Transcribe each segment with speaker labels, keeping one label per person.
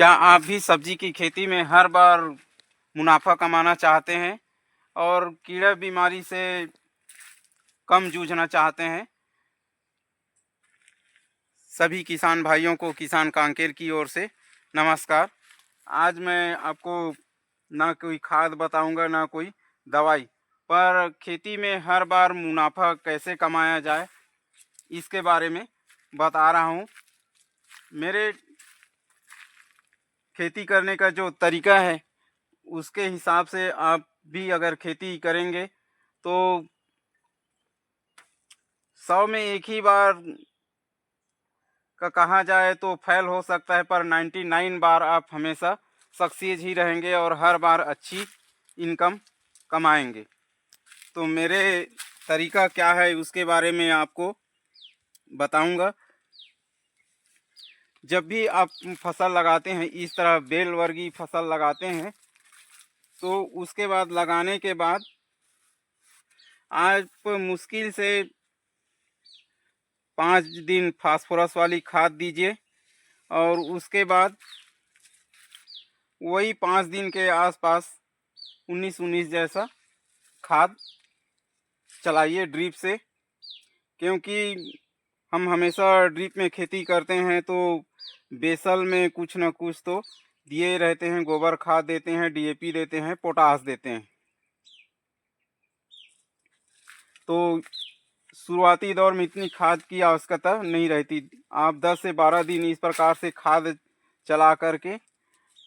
Speaker 1: क्या आप भी सब्जी की खेती में हर बार मुनाफा कमाना चाहते हैं और कीड़ा बीमारी से कम जूझना चाहते हैं? सभी किसान भाइयों को किसान कांकेर की ओर से नमस्कार। आज मैं आपको ना कोई खाद बताऊंगा ना कोई दवाई, पर खेती में हर बार मुनाफा कैसे कमाया जाए इसके बारे में बता रहा हूँ। मेरे खेती करने का जो तरीका है उसके हिसाब से आप भी अगर खेती करेंगे तो 100 में एक ही बार का कहा जाए तो फेल हो सकता है, पर 99 बार आप हमेशा सक्सेस ही रहेंगे और हर बार अच्छी इनकम कमाएंगे। तो मेरे तरीका क्या है उसके बारे में आपको बताऊंगा। जब भी आप फसल लगाते हैं, इस तरह बेल वर्गीय फसल लगाते हैं, तो उसके बाद लगाने के बाद आप मुश्किल से 5 दिन फास्फोरस वाली खाद दीजिए और उसके बाद वही 5 दिन के आसपास 19-19 जैसा खाद चलाइए ड्रिप से, क्योंकि हम हमेशा ड्रिप में खेती करते हैं तो बेसल में कुछ न कुछ तो दिए रहते हैं। गोबर खाद देते हैं, डीएपी देते हैं, पोटास देते हैं। तो शुरुआती दौर में इतनी खाद की आवश्यकता नहीं रहती। आप 10 से 12 दिन इस प्रकार से खाद चला करके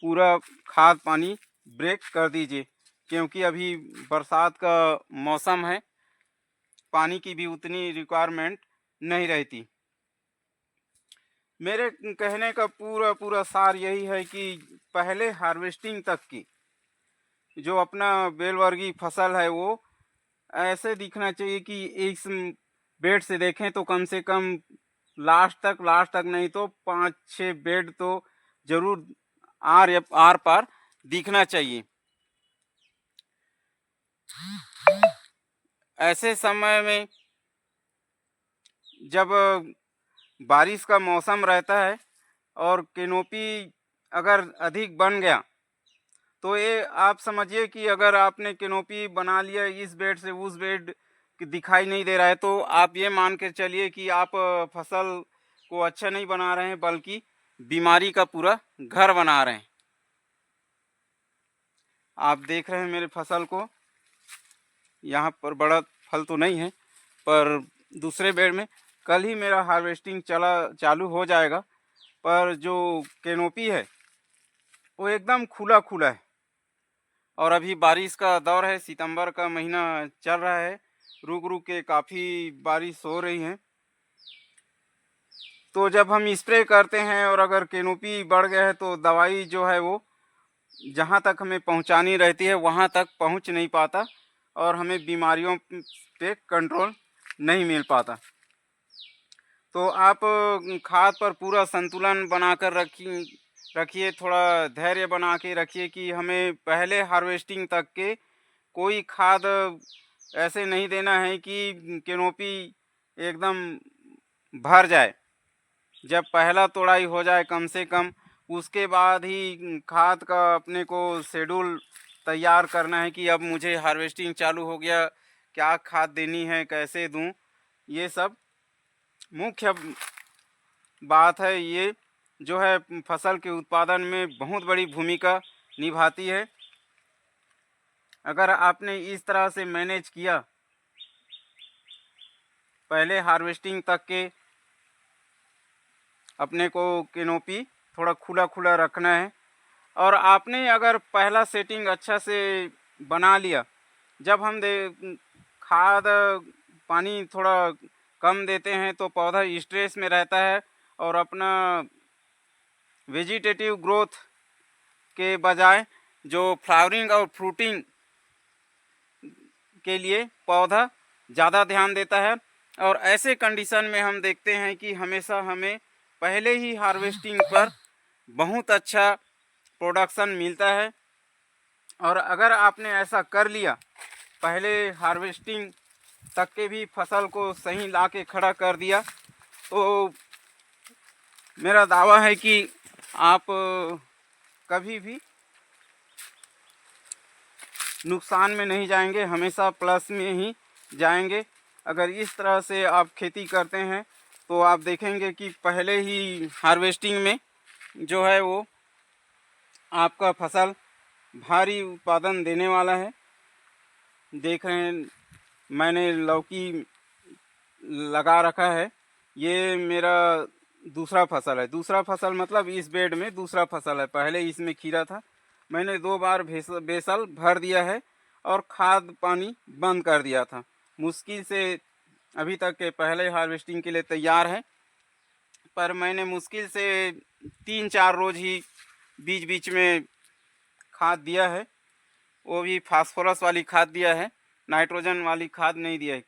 Speaker 1: पूरा खाद पानी ब्रेक कर दीजिए, क्योंकि अभी बरसात का मौसम है, पानी की भी उतनी रिक्वायरमेंट नहीं रहती। मेरे कहने का पूरा सार यही है कि पहले हार्वेस्टिंग तक की जो अपना बेल वर्गीय फसल है वो ऐसे दिखना चाहिए कि इस बेड से देखें तो कम से कम लास्ट तक नहीं तो 5-6 बेड तो जरूर आर पार दिखना चाहिए। ऐसे समय में जब बारिश का मौसम रहता है और कैनोपी अगर अधिक बन गया तो ये आप समझिए कि अगर आपने कैनोपी बना लिया इस बेड से उस बेड दिखाई नहीं दे रहा है, तो आप ये मान के चलिए कि आप फसल को अच्छा नहीं बना रहे हैं बल्कि बीमारी का पूरा घर बना रहे हैं। आप देख रहे हैं मेरे फसल को, यहाँ पर बड़ा फल तो नहीं है, पर दूसरे बेड में कल ही मेरा हार्वेस्टिंग चालू हो जाएगा। पर जो कैनोपी है वो एकदम खुला खुला है और अभी बारिश का दौर है, सितंबर का महीना चल रहा है, रुक रुक के काफ़ी बारिश हो रही है। तो जब हम स्प्रे करते हैं और अगर कैनोपी बढ़ गया है तो दवाई जो है वो जहाँ तक हमें पहुँचानी रहती है वहाँ तक पहुँच नहीं पाता और हमें बीमारियों पे कंट्रोल नहीं मिल पाता। तो आप खाद पर पूरा संतुलन बनाकर रखिए, थोड़ा धैर्य बना के रखिए कि हमें पहले हार्वेस्टिंग तक के कोई खाद ऐसे नहीं देना है कि कैनोपी एकदम भर जाए। जब पहला तोड़ाई हो जाए कम से कम, उसके बाद ही खाद का अपने को शेड्यूल तैयार करना है कि अब मुझे हार्वेस्टिंग चालू हो गया, क्या खाद देनी है, कैसे दूं। ये सब मुख्य बात है, ये जो है फसल के उत्पादन में बहुत बड़ी भूमिका निभाती है। अगर आपने इस तरह से मैनेज किया, पहले हार्वेस्टिंग तक के अपने को कैनोपी थोड़ा खुला खुला रखना है, और आपने अगर पहला सेटिंग अच्छा से बना लिया, जब हम खाद पानी थोड़ा कम देते हैं तो पौधा स्ट्रेस में रहता है और अपना वेजिटेटिव ग्रोथ के बजाय जो फ्लावरिंग और फ्रूटिंग के लिए पौधा ज़्यादा ध्यान देता है। और ऐसे कंडीशन में हम देखते हैं कि हमेशा हमें पहले ही हार्वेस्टिंग पर बहुत अच्छा प्रोडक्शन मिलता है। और अगर आपने ऐसा कर लिया, पहले हार्वेस्टिंग तक के भी फसल को सही ला के खड़ा कर दिया, तो मेरा दावा है कि आप कभी भी नुकसान में नहीं जाएंगे, हमेशा प्लस में ही जाएंगे। अगर इस तरह से आप खेती करते हैं तो आप देखेंगे कि पहले ही हार्वेस्टिंग में जो है वो आपका फसल भारी उत्पादन देने वाला है। देख रहे हैं मैंने लौकी लगा रखा है, ये मेरा दूसरा फसल है। दूसरा फसल मतलब इस बेड में दूसरा फसल है। पहले इसमें खीरा था, मैंने 2 बार बेसल भर दिया है और खाद पानी बंद कर दिया था। मुश्किल से अभी तक के पहले हार्वेस्टिंग के लिए तैयार है, पर मैंने मुश्किल से 3-4 रोज़ ही बीच बीच में खाद दिया है। वो भी फास्फोरस वाली खाद दिया है, नाइट्रोजन वाली खाद नहीं दिया है,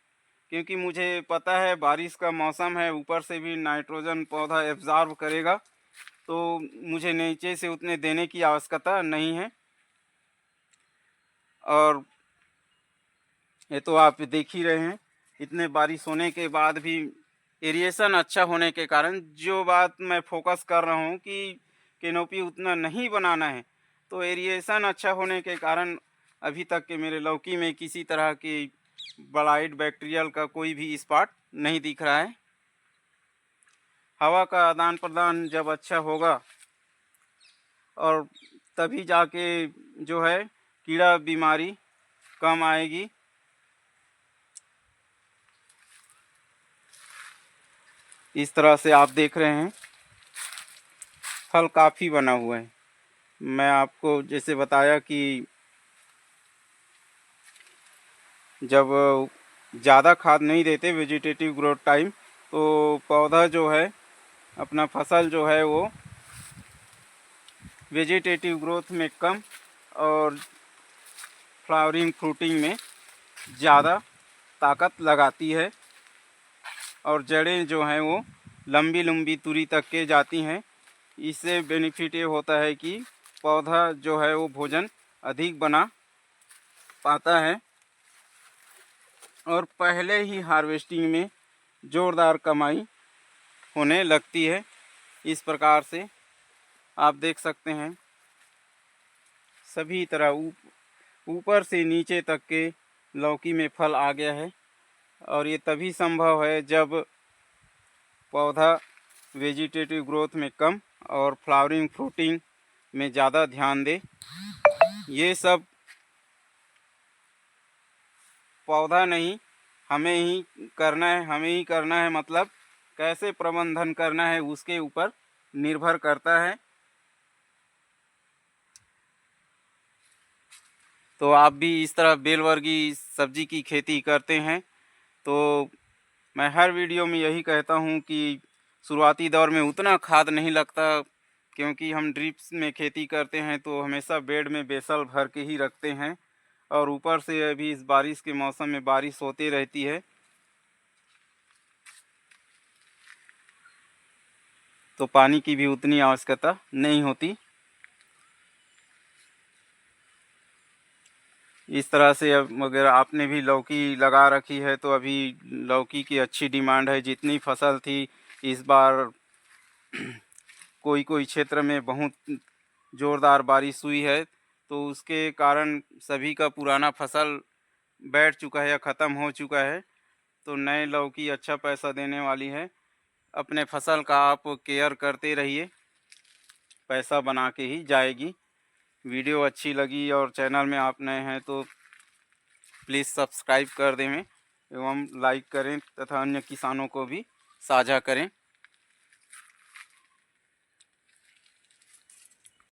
Speaker 1: क्योंकि मुझे पता है बारिश का मौसम है, ऊपर से भी नाइट्रोजन पौधा एब्जॉर्ब करेगा, तो मुझे नीचे से उतने देने की आवश्यकता नहीं है। और ये तो आप देख ही रहे हैं, इतने बारिश होने के बाद भी एरिएशन अच्छा होने के कारण, जो बात मैं फोकस कर रहा हूँ कि कैनोपी उतना नहीं बनाना है, तो एरिएशन अच्छा होने के कारण अभी तक के मेरे लौकी में किसी तरह की ब्लाइट बैक्टीरियल का कोई भी स्पॉट नहीं दिख रहा है। हवा का आदान प्रदान जब अच्छा होगा और तभी जाके जो है कीड़ा बीमारी कम आएगी। इस तरह से आप देख रहे हैं फल काफ़ी बना हुआ है। मैं आपको जैसे बताया कि जब ज़्यादा खाद नहीं देते वेजिटेटिव ग्रोथ टाइम, तो पौधा जो है अपना फसल जो है वो वेजिटेटिव ग्रोथ में कम और फ्लावरिंग फ्रूटिंग में ज़्यादा ताकत लगाती है, और जड़ें जो हैं वो लंबी लंबी दूरी तक के जाती हैं। इससे बेनिफिट ये होता है कि पौधा जो है वो भोजन अधिक बना पाता है और पहले ही हार्वेस्टिंग में ज़ोरदार कमाई होने लगती है। इस प्रकार से आप देख सकते हैं सभी तरह ऊपर से नीचे तक के लौकी में फल आ गया है, और ये तभी संभव है जब पौधा वेजिटेटिव ग्रोथ में कम और फ्लावरिंग फ्रूटिंग में ज़्यादा ध्यान दे। ये सब पौधा नहीं, हमें ही करना है। हमें ही करना है मतलब कैसे प्रबंधन करना है उसके ऊपर निर्भर करता है। तो आप भी इस तरह बेलवर्गीय सब्जी की खेती करते हैं तो मैं हर वीडियो में यही कहता हूं कि शुरुआती दौर में उतना खाद नहीं लगता, क्योंकि हम ड्रिप्स में खेती करते हैं तो हमेशा बेड में बेसल भर के ही रखते हैं, और ऊपर से अभी इस बारिश के मौसम में बारिश होती रहती है तो पानी की भी उतनी आवश्यकता नहीं होती। इस तरह से अब अगर आपने भी लौकी लगा रखी है तो अभी लौकी की अच्छी डिमांड है। जितनी फसल थी इस बार कोई कोई क्षेत्र में बहुत ज़ोरदार बारिश हुई है, तो उसके कारण सभी का पुराना फसल बैठ चुका है या ख़त्म हो चुका है, तो नए लौकी अच्छा पैसा देने वाली है। अपने फसल का आप केयर करते रहिए, पैसा बना के ही जाएगी। वीडियो अच्छी लगी और चैनल में आप नए हैं तो प्लीज़ सब्सक्राइब कर दें एवं लाइक करें तथा अन्य किसानों को भी साझा करें।